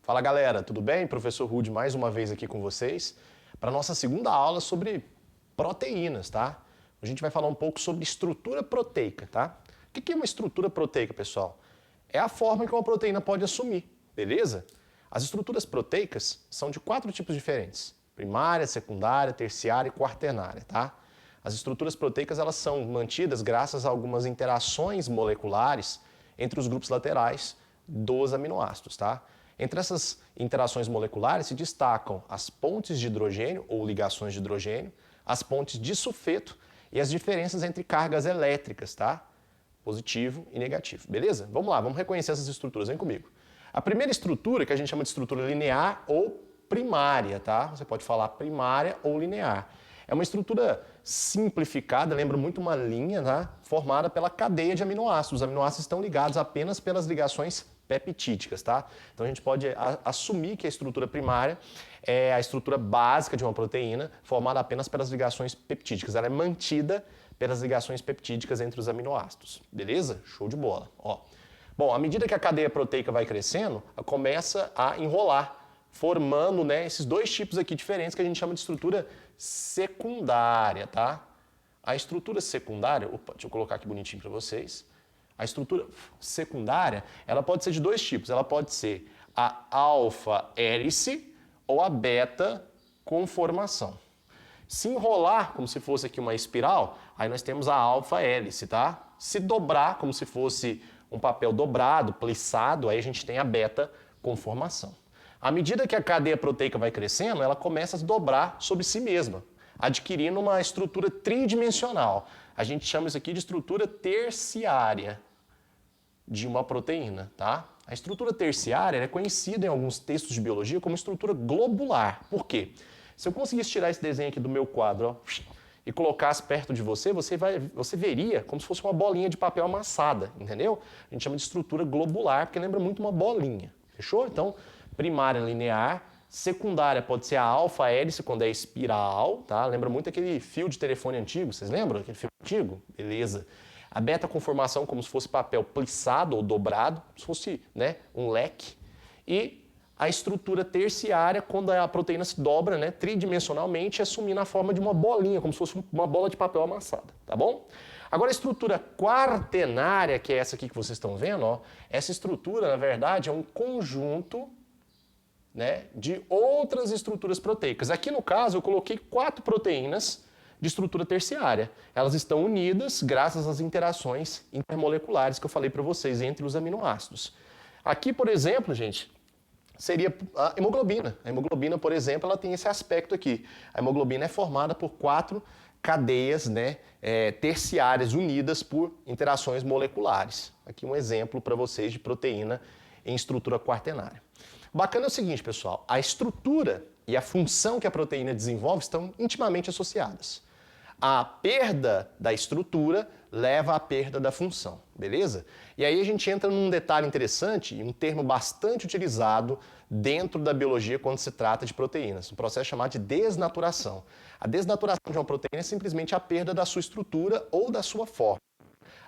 Fala galera, tudo bem? Professor Rude mais uma vez aqui com vocês para a nossa segunda aula sobre proteínas, tá? A gente vai falar um pouco sobre estrutura proteica, tá? O que é uma estrutura proteica, pessoal? É a forma que uma proteína pode assumir, beleza? As estruturas proteicas são de 4 tipos diferentes: primária, secundária, terciária e quaternária, tá? As estruturas proteicas elas são mantidas graças a algumas interações moleculares entre os grupos laterais dos aminoácidos, tá? Entre essas interações moleculares se destacam as pontes de hidrogênio ou ligações de hidrogênio, as pontes de sulfeto e as diferenças entre cargas elétricas, tá? Positivo e negativo, beleza? Vamos lá, vamos reconhecer essas estruturas, vem comigo. A primeira estrutura, que a gente chama de estrutura linear ou primária, tá? Você pode falar primária ou linear. É uma estrutura simplificada, lembra muito uma linha, tá? Formada pela cadeia de aminoácidos. Os aminoácidos estão ligados apenas pelas ligações peptídicas, tá? Então a gente pode assumir que a estrutura primária é a estrutura básica de uma proteína, formada apenas pelas ligações peptídicas. Ela é mantida pelas ligações peptídicas entre os aminoácidos, beleza? Show de bola. Ó. Bom, à medida que a cadeia proteica vai crescendo, ela começa a enrolar, formando, né, esses dois tipos aqui diferentes que a gente chama de estrutura secundária, tá? A estrutura secundária, opa, deixa eu colocar aqui bonitinho para vocês. A estrutura secundária, ela pode ser de dois tipos. Ela pode ser a alfa-hélice ou a beta-conformação. Se enrolar como se fosse aqui uma espiral, aí nós temos a alfa-hélice, tá? Se dobrar como se fosse um papel dobrado, plissado, aí a gente tem a beta-conformação. À medida que a cadeia proteica vai crescendo, ela começa a se dobrar sobre si mesma, adquirindo uma estrutura tridimensional. A gente chama isso aqui de estrutura terciária de uma proteína, tá? A estrutura terciária é conhecida em alguns textos de biologia como estrutura globular. Por quê? Se eu conseguisse tirar esse desenho aqui do meu quadro, ó, e colocasse perto de você, você veria como se fosse uma bolinha de papel amassada, entendeu? A gente chama de estrutura globular, porque lembra muito uma bolinha, fechou? Então, primária linear, secundária pode ser a alfa-hélice quando é espiral, tá? Lembra muito aquele fio de telefone antigo, vocês lembram? Aquele fio antigo? Beleza. A beta-conformação como se fosse papel plissado ou dobrado, como se fosse, né, um leque. E a estrutura terciária, quando a proteína se dobra, né, tridimensionalmente, assumindo a forma de uma bolinha, como se fosse uma bola de papel amassada, tá bom? Agora a estrutura quaternária, que é essa aqui que vocês estão vendo, ó, essa estrutura, na verdade, é um conjunto, né, de outras estruturas proteicas. Aqui no caso eu coloquei 4 proteínas de estrutura terciária. Elas estão unidas graças às interações intermoleculares que eu falei para vocês entre os aminoácidos. Aqui, por exemplo, gente, seria a hemoglobina. A hemoglobina, por exemplo, ela tem esse aspecto aqui. A hemoglobina é formada por 4 cadeias, né, terciárias unidas por interações moleculares. Aqui um exemplo para vocês de proteína em estrutura quaternária. O bacana é o seguinte, pessoal, a estrutura e a função que a proteína desenvolve estão intimamente associadas. A perda da estrutura leva à perda da função, beleza? E aí a gente entra num detalhe interessante e um termo bastante utilizado dentro da biologia quando se trata de proteínas, um processo chamado de desnaturação. A desnaturação de uma proteína é simplesmente a perda da sua estrutura ou da sua forma.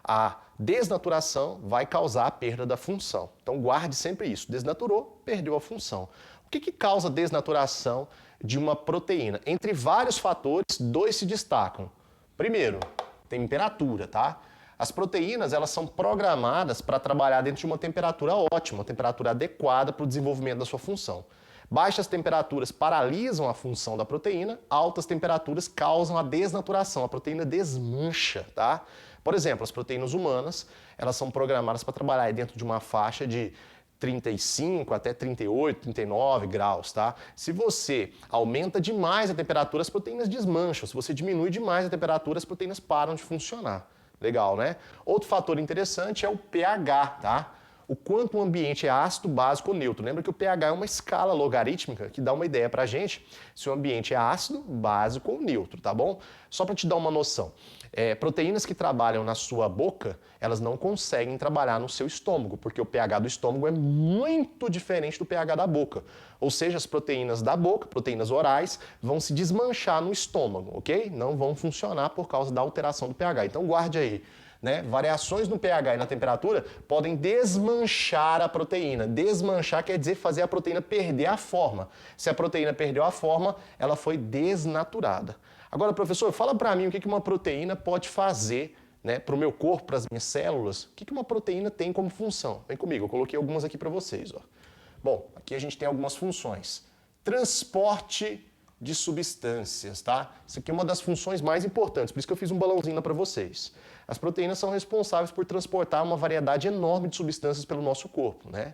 A desnaturação vai causar a perda da função. Então guarde sempre isso. Desnaturou, perdeu a função. O que causa desnaturação de uma proteína? Entre vários fatores, 2 se destacam. Primeiro, temperatura, tá? As proteínas, elas são programadas para trabalhar dentro de uma temperatura ótima, uma temperatura adequada para o desenvolvimento da sua função. Baixas temperaturas paralisam a função da proteína, altas temperaturas causam a desnaturação, a proteína desmancha, tá? Por exemplo, as proteínas humanas, elas são programadas para trabalhar dentro de uma faixa de 35 até 38, 39 graus, tá? Se você aumenta demais a temperatura, as proteínas desmancham. Se você diminui demais a temperatura, as proteínas param de funcionar. Legal, né? Outro fator interessante é o pH, tá? O quanto o ambiente é ácido, básico ou neutro. Lembra que o pH é uma escala logarítmica que dá uma ideia pra gente se o ambiente é ácido, básico ou neutro, tá bom? Só para te dar uma noção. Proteínas que trabalham na sua boca, elas não conseguem trabalhar no seu estômago, porque o pH do estômago é muito diferente do pH da boca. Ou seja, as proteínas da boca, proteínas orais, vão se desmanchar no estômago, ok? Não vão funcionar por causa da alteração do pH. Então guarde aí. né? Variações no pH e na temperatura podem desmanchar a proteína. Desmanchar quer dizer fazer a proteína perder a forma. Se a proteína perdeu a forma, ela foi desnaturada. Agora, professor, fala para mim o que uma proteína pode fazer, né, para o meu corpo, para as minhas células. O que uma proteína tem como função? Vem comigo, eu coloquei algumas aqui para vocês. Ó. Bom, aqui a gente tem algumas funções. Transporte de substâncias, tá? Isso aqui é uma das funções mais importantes, por isso que eu fiz um balãozinho lá para vocês. As proteínas são responsáveis por transportar uma variedade enorme de substâncias pelo nosso corpo, né?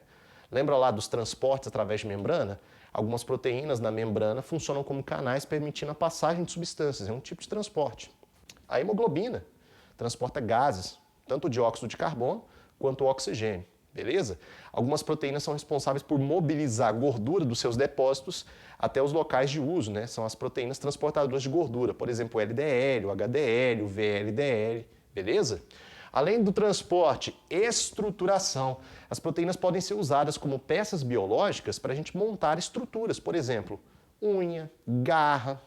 Lembra lá dos transportes através de membrana? Algumas proteínas na membrana funcionam como canais permitindo a passagem de substâncias, é um tipo de transporte. A hemoglobina transporta gases, tanto o dióxido de carbono quanto o oxigênio. Beleza? Algumas proteínas são responsáveis por mobilizar a gordura dos seus depósitos até os locais de uso, né? São as proteínas transportadoras de gordura, por exemplo, o LDL, o HDL, o VLDL, beleza? Além do transporte, estruturação. As proteínas podem ser usadas como peças biológicas para a gente montar estruturas, por exemplo, unha, garra,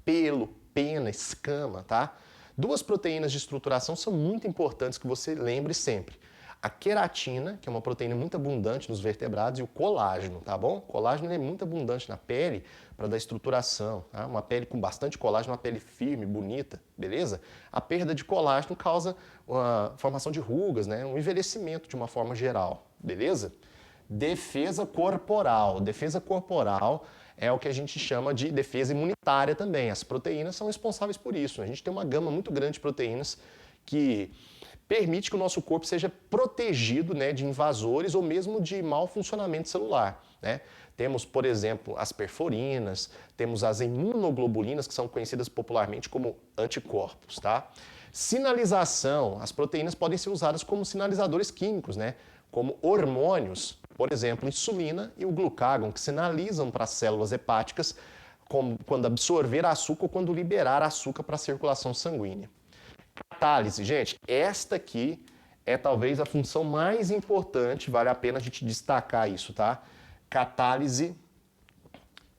pelo, pena, escama, tá? Duas proteínas de estruturação são muito importantes que você lembre sempre. A queratina, que é uma proteína muito abundante nos vertebrados, e o colágeno, tá bom? O colágeno é muito abundante na pele para dar estruturação, tá? Uma pele com bastante colágeno, uma pele firme, bonita, beleza? A perda de colágeno causa uma formação de rugas, né? Um envelhecimento de uma forma geral, beleza? Defesa corporal. Defesa corporal é o que a gente chama de defesa imunitária também. As proteínas são responsáveis por isso. A gente tem uma gama muito grande de proteínas que permite que o nosso corpo seja protegido, né, de invasores ou mesmo de mau funcionamento celular, né? Temos, por exemplo, as perforinas, temos as imunoglobulinas, que são conhecidas popularmente como anticorpos, tá? Sinalização. As proteínas podem ser usadas como sinalizadores químicos, né? Como hormônios, por exemplo, insulina e o glucágon, que sinalizam para as células hepáticas quando absorver açúcar ou quando liberar açúcar para a circulação sanguínea. Catálise, gente, esta aqui é talvez a função mais importante, vale a pena a gente destacar isso, tá? Catálise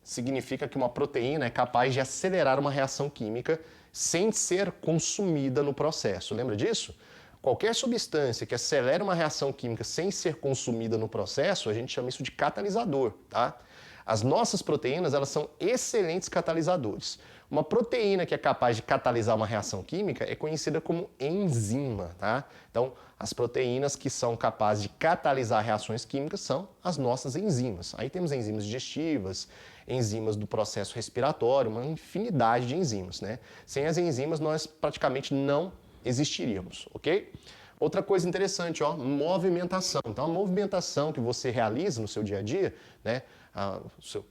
significa que uma proteína é capaz de acelerar uma reação química sem ser consumida no processo. Lembra disso? Qualquer substância que acelera uma reação química sem ser consumida no processo, a gente chama isso de catalisador, tá? As nossas proteínas, elas são excelentes catalisadores. Uma proteína que é capaz de catalisar uma reação química é conhecida como enzima, tá? Então, as proteínas que são capazes de catalisar reações químicas são as nossas enzimas. Aí temos enzimas digestivas, enzimas do processo respiratório, uma infinidade de enzimas, né? Sem as enzimas, nós praticamente não existiríamos, ok? Outra coisa interessante, ó, movimentação. Então, a movimentação que você realiza no seu dia a dia, né?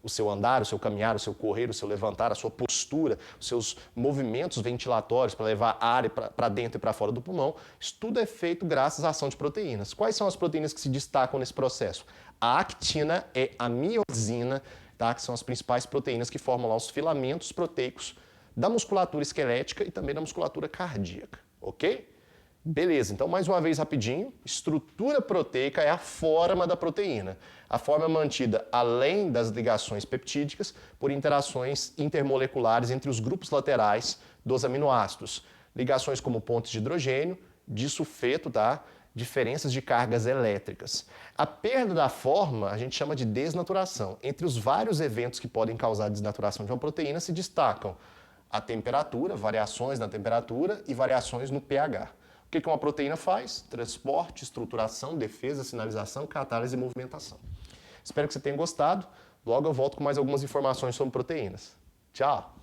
O seu andar, o seu caminhar, o seu correr, o seu levantar, a sua postura, os seus movimentos ventilatórios para levar ar para dentro e para fora do pulmão, isso tudo é feito graças à ação de proteínas. Quais são as proteínas que se destacam nesse processo? A actina e a miosina, tá? Que são as principais proteínas que formam lá os filamentos proteicos da musculatura esquelética e também da musculatura cardíaca, ok? Beleza, então mais uma vez rapidinho, estrutura proteica é a forma da proteína. A forma é mantida além das ligações peptídicas por interações intermoleculares entre os grupos laterais dos aminoácidos. Ligações como pontos de hidrogênio, disulfeto, tá? Diferenças de cargas elétricas. A perda da forma a gente chama de desnaturação. Entre os vários eventos que podem causar desnaturação de uma proteína se destacam a temperatura, variações na temperatura e variações no pH. O que uma proteína faz? Transporte, estruturação, defesa, sinalização, catálise e movimentação. Espero que você tenha gostado. Logo eu volto com mais algumas informações sobre proteínas. Tchau!